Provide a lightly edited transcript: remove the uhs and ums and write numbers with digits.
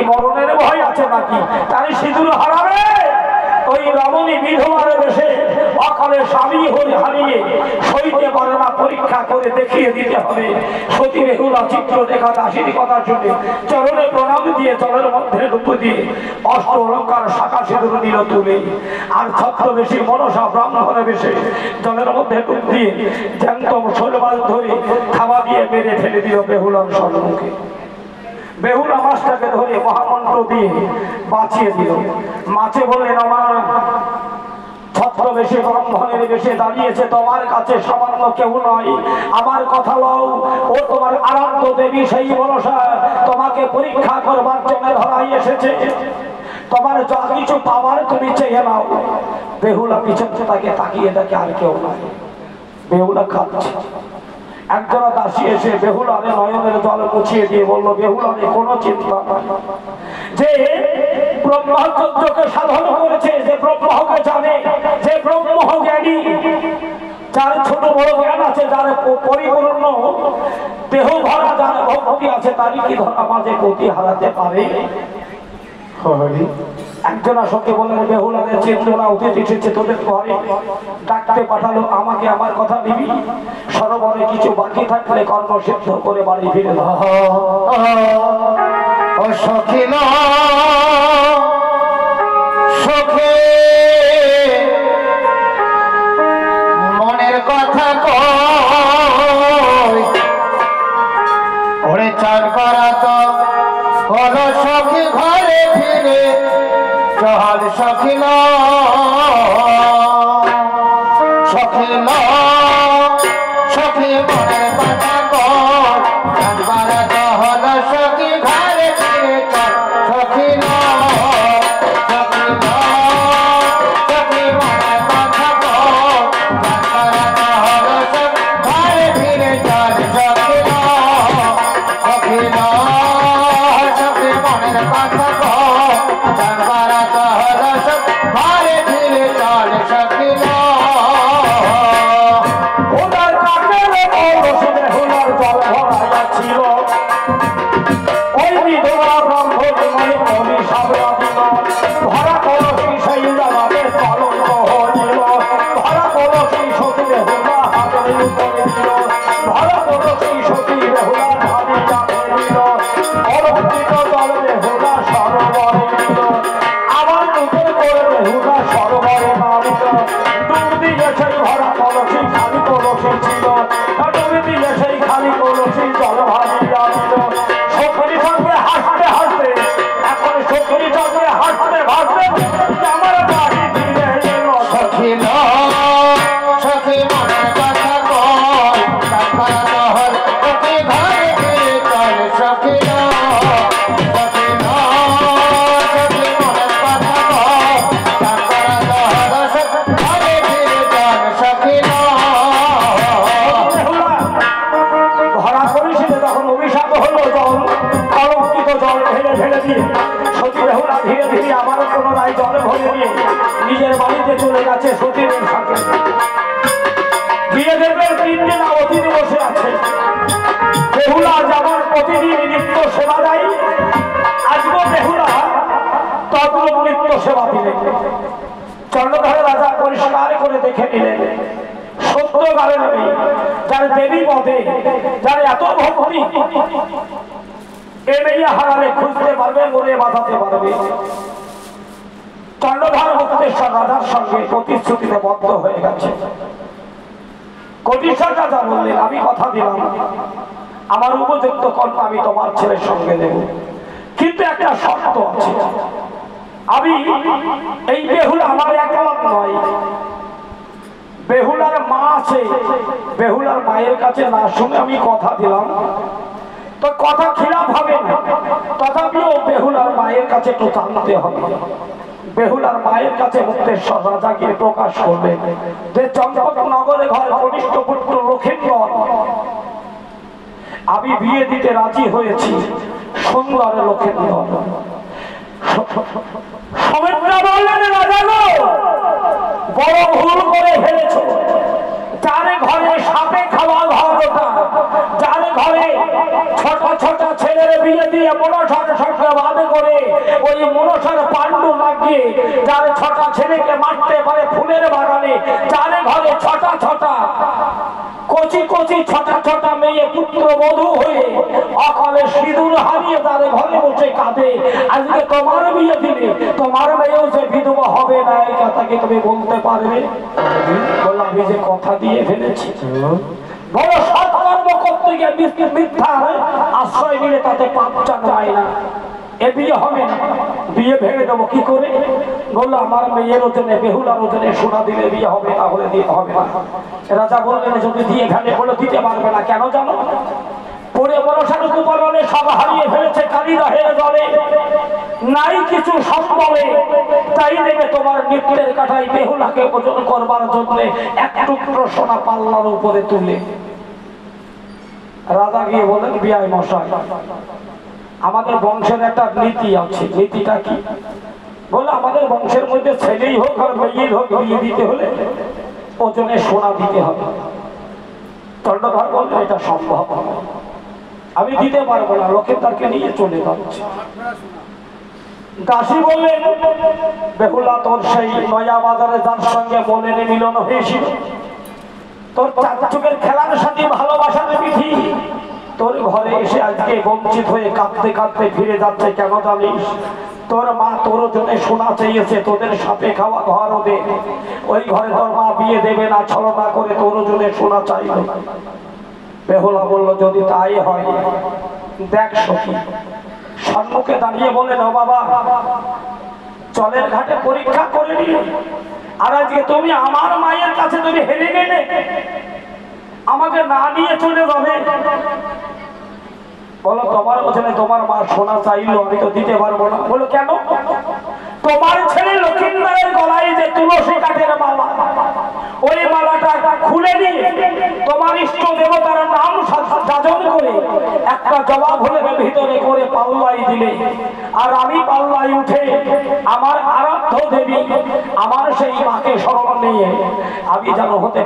মরণের ভয় আছে নাকি? তার সিঁদুর হারাবে ওই রমণী বিধবার বেশে অকালে স্বামী হয়ে হারিয়ে সইতে পারে না, পরীক্ষা করে দেখিয়ে দিতে হবে। সতী বেহুলা চিত্র দেখা দাসীর কথা শুনে চরণে প্রণাম দিয়ে জলের মধ্যে ডুব দিয়ে অষ্ট অলঙ্কার শাখা সিঁদুর নিল তুলে, আর ছত্রবেশী মনসা ব্রাহ্মণে বেশে জলের মধ্যে ডুব দিয়ে জ্যান্ত শৈলবাল ধরে থাবা দিয়ে মেরে ফেলে দিল বেহুলার সম্মুখে। বেহুলা মাছটাকে ধরে মহামন্ত্র দিয়ে বাঁচিয়ে দিল। মাছে বললেন, আমার ছত্রবেশী ব্রাহ্মণের বেশে দাঁড়িয়েছে, তোমার কাছে সামান্য কেউ নয়, আমার কথা লও, ও তোমার আরাধ্য দেবী সেই মনসা তোমাকে পরীক্ষা করবার জন্য ধরাই এসেছে, তোমার যা কিছু পাওয়ার তুমি চেয়ে নাও। বেহুলা পিছন তাকে তাকিয়ে দেখে আর কেউ নাই, বেহুলা খাচ্ছে। একজন দাসী এসে বেহুলারে নয়নের জল মুছিয়ে দিয়ে বলল, বেহুলারে কোনো চিন্তা নাই, যে ব্রহ্মচর্যকে সাধন করেছে, যে ব্রহ্মকে জানে, যে ব্রহ্ম জ্ঞানী, যার ছোট বড় জ্ঞান আছে, যার পরিপূর্ণ দেহ ভরা, যার ভক্তি আছে, তারই কি ধরা মাঝে গতি হারাতে পারে? একজন আসকে বললেন, বেহুলাদের চেতনা অতীত এসেছে তোদের ঘরে, ডাকতে পাঠালো, আমাকে আমার কথা দিবি, সরোবরে কিছু বাকি থাকলে কর্ম সিদ্ধ করে বাড়ি ফিরে দাও। মনের কথা কই চান করা তো হলো সখী ঘরে ফিরে চল সখিল সখিল সখী মনের কথা কর চান করা তো হলো সখী ঘরে ফিরে চল সখিল সখী মনের কথা কর চান করা তো হলো সখী ঘরে ফিরে চল সখিল সখিল সখী মনের কথা কর চান করা তো হলো সখী ঘরে ফিরে চল সখিল। ওনার কাকের বরসে বেহুলার জল ভরাইয়া ছিল, ওই বিধবা ব্রাহ্মণী মানে কবি সাবরা দিল, ভরা কলসি সেই জামাতে কলঙ্ক হইল, ভরা কলসি সতী বেহুলা হাতের উপরে দিল, ভরা কলসি সতী বেহুলার হাতে চাপে দিল, অলঙ্কৃত জল বেহুলা সরোবরে দিল, আবার নতুন করে বেহুলা সরোবরে নামিল, ডুব দিয়ে সেই ভরা কলসি খালি কলসি ছিল, ডুব দিয়ে সেই খালি কলসি জল ভাসিয়া দিল। সখী সঙ্গে হাসতে হাসতে, এখন সখী সঙ্গে হাসতে হাসতে আমার বাড়ি ফিরে এলো সখিল সখী মনের কথা কর চান করা তো হলো সখী ঘরে ফিরে চল সখিল সখিল সখী মনের কথা কর চান করা তো হলো সখী ঘরে ফিরে চল সখিল। ধরা পড়েছিল তখন অভিশাপ হলো, জল কলঙ্কিত জল ঢেলে ফেলে দিয়ে সতী বেহুলা ধীরে ধীরে আবারও পুনরায় জলে ভরে দিয়ে নিজের বাড়িতে চলে গেছে সতীদের সাথে। বিয়ে দেবের 3 দিন অতিথি বসে আছে, বেহুলা যেমন প্রতিদিন নিত্য সেবা দেয়, আজও বেহুলা তদ্রূপ নিত্য সেবা দিলেন। চন্দ্রধর রাজা পরিষ্কার করে দেখে নিলেন, সত্যকারের নেই, যার দেবী পদে যার এত ভক্তি, এ মেয়ে হারালে খুঁজতে পারবে, মরে বাঁধাতে পারবে। চন্দ্রধর মুক্তেশ্বর রাজার সঙ্গে প্রতিশ্রুতিতে বদ্ধ হয়ে গেছে। কোটিশ্বর রাজা বললেন, আমি কথা দিলাম, আমার উপযুক্ত কন্যা আমি তোমার ছেলের সঙ্গে দেব, কিন্তু একটা শর্ত আছে, আমি এই বেহুলা আমার একলা নয়, বেহুলার মা আছে, বেহুলার মায়ের কাছে না শুনে আমি কথা দিলাম, তো কথা খিলাফ হবে না, তথাপিও বেহুলার মায়ের কাছে একটু জানতে হবে। বেহুলার মায়ের কাছে মুক্তেশ্বর রাজা গিয়ে প্রকাশ করলেন যে চম্পক নগরে ঘর কনিষ্ঠ পুত্র লক্ষেন্দ্র, আমি বিয়ে দিতে রাজি হয়েছি সুন্দর লক্ষেন্দ্র। সমিত্রা বললেন, রাজা গো, বড় ভুল করে ফেলেছ, যার ঘরে সাপে খাওয়া ঘর ওটা, যার ঘরে ছোট ছোট ছেলের বিয়ে দিয়ে বড় সঙ্গে বাদ করে ওই মনসার পাণ্ডু লাগিয়ে যার ছটা ছেলেকে মারতে পারে ফুলের বাগানে, যার ঘরে ছটা কচি কচি ছটা মেয়ে পুত্র বধূ হয়ে অকালে সিঁদুর হারিয়ে তার ঘরে বসে কাঁদে। আজকে তোমার বিয়ে দিলে তোমার মেয়েও যে বিধবা হবে না এই কথাকে তুমি বলতে পারবে? বললাম আমি যে কথা দিয়ে ফেলেছি, বড় সৎকর্ম করতে গিয়ে মিথ্যা আশ্রয় নিলে তাতে পাপ চায় না। এ বিয়ে হবে না, বিয়ে ভেঙে দেবো কি করে? বললো আমার মেয়ের ওজনে বেহুলার ওজনে সোনা দিলে বিয়ে হবে, না হলে দিয়ে হবে না। রাজা বললেন যদি দিয়ে ফেলে, বলে দিতে পারবে না। কেন জানো? পরে বরসার উপকরণে সব হারিয়ে ফেলেছে কালিদাহের জলে, নাই কিছু সম্বলে, তাই দেবে তোমার নৃত্যের কাঠায় বেহুলাকে ওজন করবার জন্য এক টুকরো সোনা পাল্লার উপরে তুলে। রাজা গিয়ে বলেন বিয়াই মশাই, আমাদের বংশের একটা নীতি আছে। নীতিটা কি? বলে আমাদের বংশের মধ্যে ছেলেই হোক আর মেয়েই হোক বিয়ে দিতে হলে ওজনে সোনা দিতে হবে। দণ্ডধর বললেন এটা সম্ভব হবে, আমি দিতে পারবো না, লোকের তাকে নিয়ে চলে যাচ্ছে। দাসী বললেন বেহুলা তোর সেই নয়া বাজারে যার সঙ্গে মনের মিলন হয়েছিল, তোর চার চোখের খেলার সাথে ভালোবাসার বিধি তোর ঘরে এসে আজকে বঞ্চিত হয়ে কাঁদতে কাঁদতে ফিরে যাচ্ছে। কেন জানিস? তোর মা তোর জন্য সোনা চেয়েছে, তোদের সাথে খাওয়া ঘর হবে, ওই ঘরে তোর মা বিয়ে দেবে না, ছলনা করে তোর জন্য সোনা চাইবে। বেহুলা বলল যদি তাই হয় দেখ সখী, সম্মুখে দাঁড়িয়ে বলে না বাবা জলের ঘাটে পরীক্ষা করে নিলে, আর আজকে তুমি আমার মায়ের কাছে তুমি হেরে গেলে, আমাকে না নিয়ে চলে যাবে। বলো তোমার ওখানে তোমার মা সোনা চাইলো, আমি তো দিতে পারবো না। বলো কেন? তোমার ছেলে লক্ষিন্দরের গলায় যে তুলসী কাঠের মালা, ওই মালাটা খুলে নিয়ে তোমার ইষ্ট দেবতার নাম সাজন করে একটা জবা ফুলের ভিতরে করে পাল্লাই দিলে, আর আমি পাল্লাই উঠে আমার আরাধ্য দেবী আমার সেই মাকে স্মরণ নিয়ে আমি যেন হতে